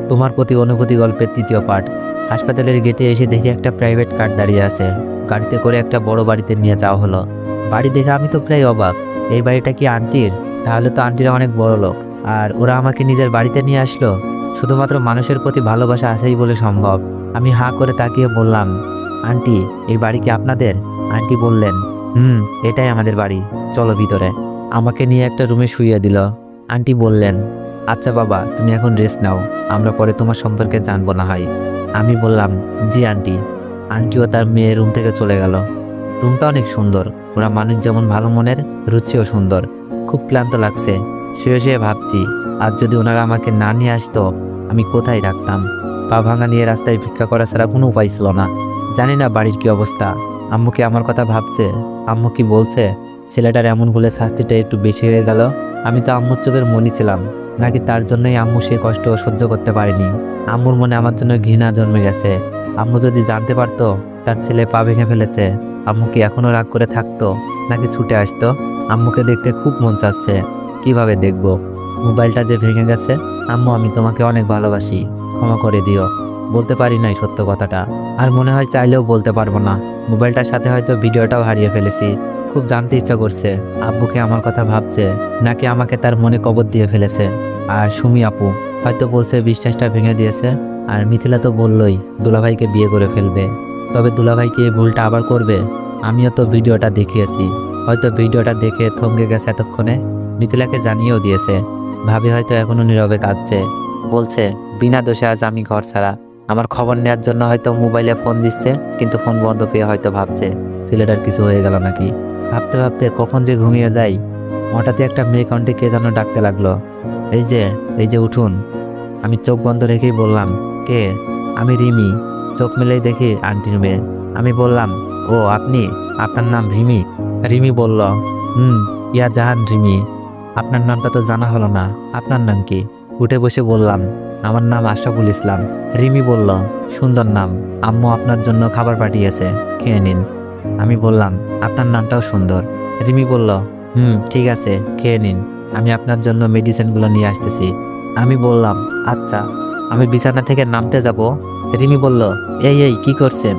তোমার প্রতি অনুভূতি গল্পের তৃতীয় পার্ট। হাসপাতালের গেটে এসে দেখি একটা প্রাইভেট কার দাঁড়িয়ে আছে। গাড়িতে করে একটা বড় বাড়িতে নিয়ে যাওয়া হলো। বাড়ি দেখে আমি তো প্রায় অবাক। এই বাড়িটা কি আন্টির? তাহলে তো আন্টিরা অনেক বড় লোক, আর ওরা আমাকে নিজের বাড়িতে নিয়ে আসলো শুধুমাত্র মানুষের প্রতি ভালোবাসা আছেই বলে সম্ভব। আমি হাঁ করে তাকিয়ে বললাম, আন্টি এই বাড়ি কি আপনাদের? আন্টি বললেন, এটাই আমাদের বাড়ি, চলো ভিতরে। আমাকে নিয়ে একটা রুমে শুইয়ে দিল। আন্টি বললেন, আচ্ছা বাবা তুমি এখন রেস্ট নাও, আমরা পরে তোমার সম্পর্কে জানবো না হয়। আমি বললাম, জি আন্টি। আন্টিও তার মেয়ের রুম থেকে চলে গেল। রুমটা অনেক সুন্দর, ওরা মানুষ যেমন ভালো মনের, রুচিও সুন্দর। খুব ক্লান্ত লাগছে, শুয়ে শুয়ে ভাবছি আজ যদি ওনারা আমাকে না নিয়ে আসতো আমি কোথায় থাকতাম। পা ভাঙা নিয়ে রাস্তায় ভিক্ষা করা ছাড়া কোনো উপায় ছিল না। জানি না বাড়ির কি অবস্থা। আম্মু কি আমার কথা ভাবছে? আম্মু কি বলছে? ছেলেটার এমন ভুলে শাস্তিটা একটু বেশি হয়ে গেল। আমি তো আম্মুর চোখের মনি ছিলাম, নাকি তার জন্যই আম্মু সে কষ্ট সহ্য করতে পারেনি? আম্মুর মনে আমার জন্য ঘৃণা জন্মে গেছে। আম্মু যদি জানতে পারতো তার ছেলে পা ভেঙে ফেলেছে, আম্মু কি এখনো রাগ করে থাকতো, নাকি ছুটে আসতো? আম্মুকে দেখতে খুব মন চাচ্ছে, কিভাবে দেখবো? মোবাইলটা যে ভেঙে গেছে। আম্মু আমি তোমাকে অনেক ভালোবাসি, ক্ষমা করে দিও। বলতে পারি নাই সত্য কথাটা, আর মনে হয় চাইলেও বলতে পারবো না। মোবাইলটার সাথে হয়তো ভিডিওটাও হারিয়ে ফেলেছি। খুব জানতে ইচ্ছা করছে আব্বুকে আমার কথা ভাবছে, নাকি আমাকে তার মনে কবর দিয়ে ফেলেছে। আর সুমি আপু হয়তো বলছে বিশ্বাসটা ভেঙে দিয়েছে। আর মিথিলা তো বললই দুলাভাইকে বিয়ে করে ফেলবে। তবে দুলাভাইকে এই ভুলটা আবার করবে? আমিও তো ভিডিওটা দেখিয়েছি, হয়তো ভিডিওটা দেখে থমকে গেছে এতক্ষণে। মিথিলাকে জানিয়েও দিয়েছে। ভাবি হয়তো এখনো নীরবে কাঁদছে, বলছে বিনা দোষে আজ আমি ঘর ছাড়া। আমার খবর নেওয়ার জন্য হয়তো মোবাইলে ফোন দিচ্ছে, কিন্তু ফোন বন্ধ পেয়ে হয়তো ভাবছে ছেলেটার কিছু হয়ে গেল নাকি। ভাবতে ভাবতে কখন যে ঘুমিয়ে যাই। হঠাৎই একটা মেয়ে কণ্ঠে কে যেন ডাকতে লাগলো, এই যে উঠুন। আমি চোখ বন্ধ রেখেই বললাম, কে? আমি রিমি। চোখ মেলেই দেখি আন্টির মেয়ে। আমি বললাম, ও আপনি? আপনার নাম রিমি? রিমি বলল, ইয়া জাহান রিমি। আপনার নামটা তো জানা হলো না, আপনার নাম কি? উঠে বসে বললাম, আমার নাম আশরাফুল ইসলাম। রিমি বলল, সুন্দর নাম, আম্মু আপনার জন্য খাবার পাঠিয়েছে, খেয়ে নিন। আমি বললাম, আপনার নামটাও সুন্দর। রিমি বলল, ঠিক আছে খেয়ে নিন, আমি আপনার জন্য মেডিসিনগুলো নিয়ে আসতেছি। আমি বললাম, আচ্ছা। আমি বিছানা থেকে নামতে যাব। রিমি বলল, এই কি করছেন?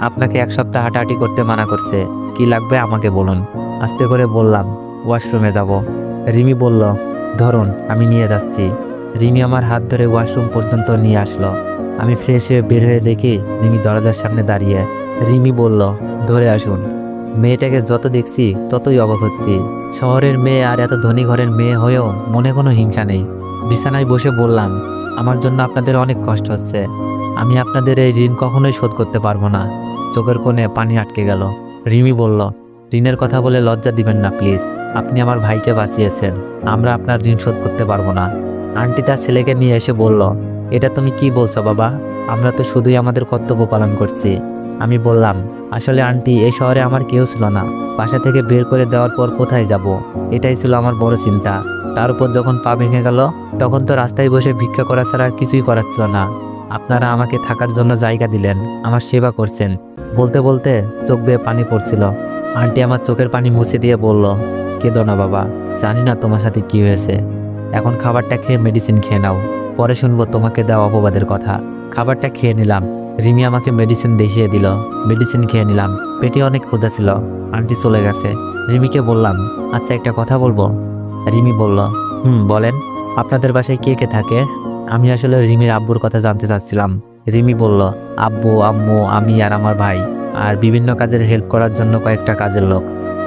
আপনাকে এক সপ্তাহ হাঁটাহাঁটি করতে মানা করছে, কি লাগবে আমাকে বলুন। আস্তে করে বললাম, ওয়াশরুমে যাব। রিমি বলল, ধরুন আমি নিয়ে যাচ্ছি। রিমি আমার হাত ধরে ওয়াশরুম পর্যন্ত নিয়ে আসলো। আমি ফ্রেশ হয়ে বের হয়ে দেখি রিমি দরজার সামনে দাঁড়িয়ে। রিমি বলল, ধরে আসুন। মেয়েটাকে যত দেখছি ততই অবাক হচ্ছি। শহরের মেয়ে আর এত ধনী ঘরের মেয়ে হয়েও মনে কোনো হিংসা নেই। বিছানায় বসে বললাম, আমার জন্য আপনাদের অনেক কষ্ট হচ্ছে। আমি আপনাদের এই ঋণ কখনোই শোধ করতে পারবো না। চোখের কোণে পানি আটকে গেল। রিমি বলল, ঋণের কথা বলে লজ্জা দিবেন না প্লিজ। আপনি আমার ভাইকে বাঁচিয়েছেন, আমরা আপনার ঋণ শোধ করতে পারবো না। আন্টি তার ছেলেকে নিয়ে এসে বলল, এটা তুমি কি বলছো বাবা? আমরা তো শুধুই আমাদের কর্তব্য পালন করছি। আমি বললাম, আসলে আন্টি এই শহরে আমার কেউ ছিল না। বাসা থেকে বের করে দেওয়ার পর কোথায় যাব, এটাই ছিল আমার বড় চিন্তা। তার উপর যখন পা ভেঙে গেল তখন তো রাস্তায় বসে ভিক্ষা করা ছাড়া আর কিছুই করার ছিল না। আপনারা আমাকে থাকার জন্য জায়গা দিলেন, আমার সেবা করছেন। বলতে বলতে চোখ বেয়ে পানি পড়ছিল। আন্টি আমার চোখের পানি মুছে দিয়ে বলল, কেঁদো না বাবা, জানি না তোমার সাথে কি হয়েছে। এখন খাবারটা খেয়ে মেডিসিন খেয়ে নাও, পরে শুনবো তোমাকে দেওয়া অপবাদের কথা। খাবারটা খেয়ে নিলাম। রিমি আমাকে মেডিসিন দেখিয়ে দিল। মেডিসিন খেয়ে নিলাম। পেটে অনেক ক্ষুধা ছিল। আন্টি চলে গেছে। রিমিকে বললাম, আচ্ছা একটা কথা বলবো। রিমি বলল, বলেন। আপনাদের বাসায় কে কে থাকে? আমি আসলে রিমির আব্বুর কথা জানতে চাচ্ছিলাম। রিমি বলল, আব্বু আম্মু আমি আর আমার ভাই, আর বিভিন্ন কাজের হেল্প করার জন্য কয়েকটা কাজের লোক।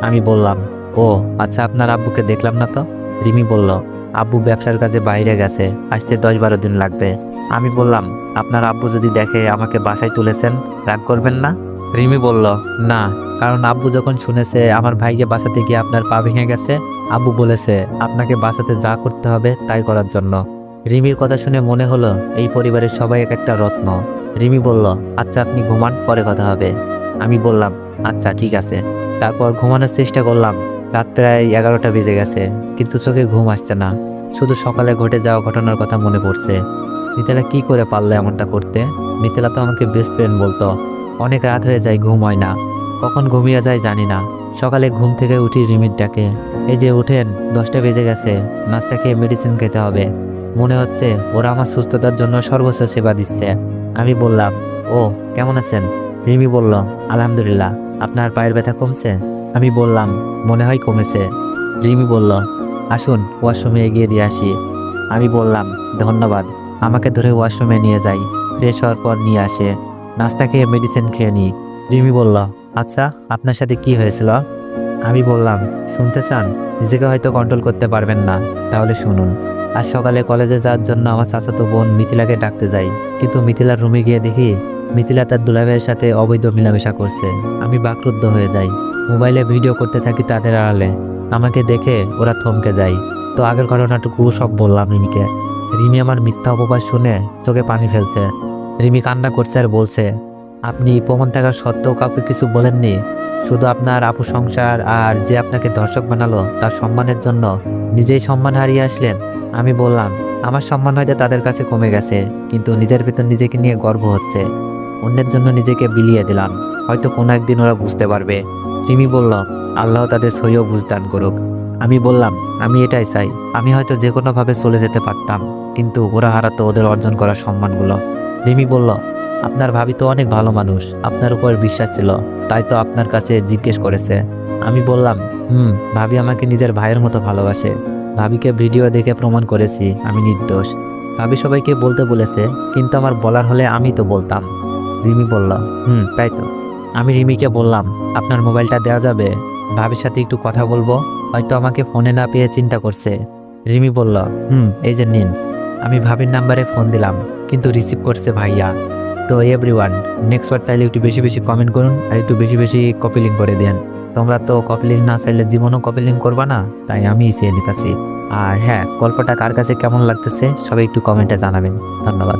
আমি বললাম, ও আচ্ছা, আপনার আব্বুকে দেখলাম না তো। রিমি বলল, আব্বু ব্যবসার কাজে বাইরে গেছে, আসতে 10-12 দিন লাগবে। আমি বললাম, আপনার আব্বু যদি দেখে আমাকে বাসায় তুলেছেন, রাগ করবেন না? রিমি বলল, না, কারণ আব্বু যখন শুনেছে আমার ভাইকে বাঁচাতে গিয়ে আপনার পা ভেঙে গেছে, আব্বু বলেছে আপনাকে বাঁচাতে যা করতে হবে তাই করার জন্য। রিমির কথা শুনে মনে হলো এই পরিবারের সবাই এক একটা রত্ন। রিমি বলল, আচ্ছা আপনি ঘুমান, পরে কথা হবে। আমি বললাম, আচ্ছা ঠিক আছে। তারপর ঘুমানোর চেষ্টা করলাম। রাত প্রায় 11টা বেজে গেছে, কিন্তু চোখে ঘুম আসছে না। শুধু সকালে ঘটে যাওয়া ঘটনার কথা মনে পড়ছে। মিথিলা কি করে পারলো এমনটা করতে? মিথিলা তো আমাকে বেস্ট ফ্রেন্ড বলতো। অনেক রাত হয়ে যায়, ঘুম হয় না। কখন ঘুমিয়ে যায় জানি না। সকালে ঘুম থেকে উঠি রিমির ডাকে, এই যে উঠেন, 10টা বেজে গেছে, নাস্তা খেয়ে মেডিসিন খেতে হবে। মনে হচ্ছে ওরা আমার সুস্থতার জন্য সর্বোচ্চ সেবা দিচ্ছে। আমি বললাম, ও কেমন আছেন? রিমি বলল, আলহামদুলিল্লাহ। আপনার পায়ের ব্যথা কমছে? আমি বললাম, মনে হয় কমেছে। রিমি বলল, আসুন ওয়াশরুমে এগিয়ে দিয়ে আসি। আমি বললাম, ধন্যবাদ। আমাকে ধরে ওয়াশরুমে নিয়ে যাই। ফ্রেশ হওয়ার পর নিয়ে আসে। নাস্তা খেয়ে মেডিসিন খেয়ে নিই। রিমি বলল, আচ্ছা আপনার সাথে কি হয়েছিল? আমি বললাম, শুনতে চান? নিজেকে হয়তো কন্ট্রোল করতে পারবেন না, তাহলে শুনুন। আজ সকালে কলেজে যাওয়ার জন্য আমার চাচাতো বোন মিথিলাকে ডাকতে যাই, কিন্তু মিথিলার রুমে গিয়ে দেখি মিথিলা তার দুলাভাইয়ের সাথে অবৈধ মেলামেশা করছে। আমি বাকরুদ্ধ হয়ে যাই। মোবাইলে ভিডিও করতে থাকি তাদের আড়ালে। আমাকে দেখে ওরা থমকে যায়। তো আগের ঘটনাটুকু সব বললাম রিমিকে। রিমি আমার মিথ্যা অপবাদ শুনে চোখে পানি ফেলছে। রিমি কান্না করছে আর বলছে, আপনি প্রমাণ থাকা সত্ত্বেও কাউকে কিছু বলেননি? শুধু আপনার আপু সংসার আর যে আপনাকে দর্শক বানালো তার সম্মানের জন্য নিজেই সম্মান হারিয়ে আসলেন? আমি বললাম, আমার সম্মান হয়তো তাদের কাছে কমে গেছে, কিন্তু নিজের ভেতর নিজেকে নিয়ে গর্ব হচ্ছে। অন্যের জন্য নিজেকে বিলিয়ে দিলাম, হয়তো কোনো একদিন ওরা বুঝতে পারবে। রিমি বলল, আল্লাহ তাদের সহিও বুঝদান করুক। আমি বললাম, আমি এটাই চাই। আমি হয়তো যে কোনোভাবে চলে যেতে পারতাম, কিন্তু ওরা হারাতো ওদের অর্জন করা সম্মানগুলো। রিমি বলল, আপনার ভাবি তো অনেক ভালো মানুষ, আপনার উপর বিশ্বাস ছিল, তাই তো আপনার কাছে জিজ্ঞেস করেছে। আমি বললাম, ভাবি আমাকে নিজের ভাইয়ের মতো ভালোবাসে। ভাবিকে ভিডিও দেখে প্রমাণ করেছি আমি নির্দোষ। ভাবি সবাইকে বলতে বলেছে, কিন্তু আমার বলার হলে আমি তো বলতাম। রিমি বলল, তাই তো। আমি রিমিকে বললাম, আপনার মোবাইলটা দেওয়া যাবে? ভাবির সাথে একটু কথা বলবো, হয়তো আমাকে ফোনে না পেয়ে চিন্তা করছে। রিমি বলল, এই যে নিন। আমি ভাবির নাম্বারে ফোন দিলাম, কিন্তু রিসিভ করছে ভাইয়া। তো এভরিওয়ান, নেক্সট বার চাইলে একটু বেশি বেশি কমেন্ট করুন আর একটু বেশি বেশি কপি লিঙ্ক করে দেন। তোমরা তো কপি লিঙ্ক না চাইলে জীবনও কপি লিঙ্ক করবা না, তাই আমি চেয়ে নিতেছি। আর হ্যাঁ, গল্পটা কার কাছে কেমন লাগতেছে সবাই একটু কমেন্টে জানাবেন। ধন্যবাদ।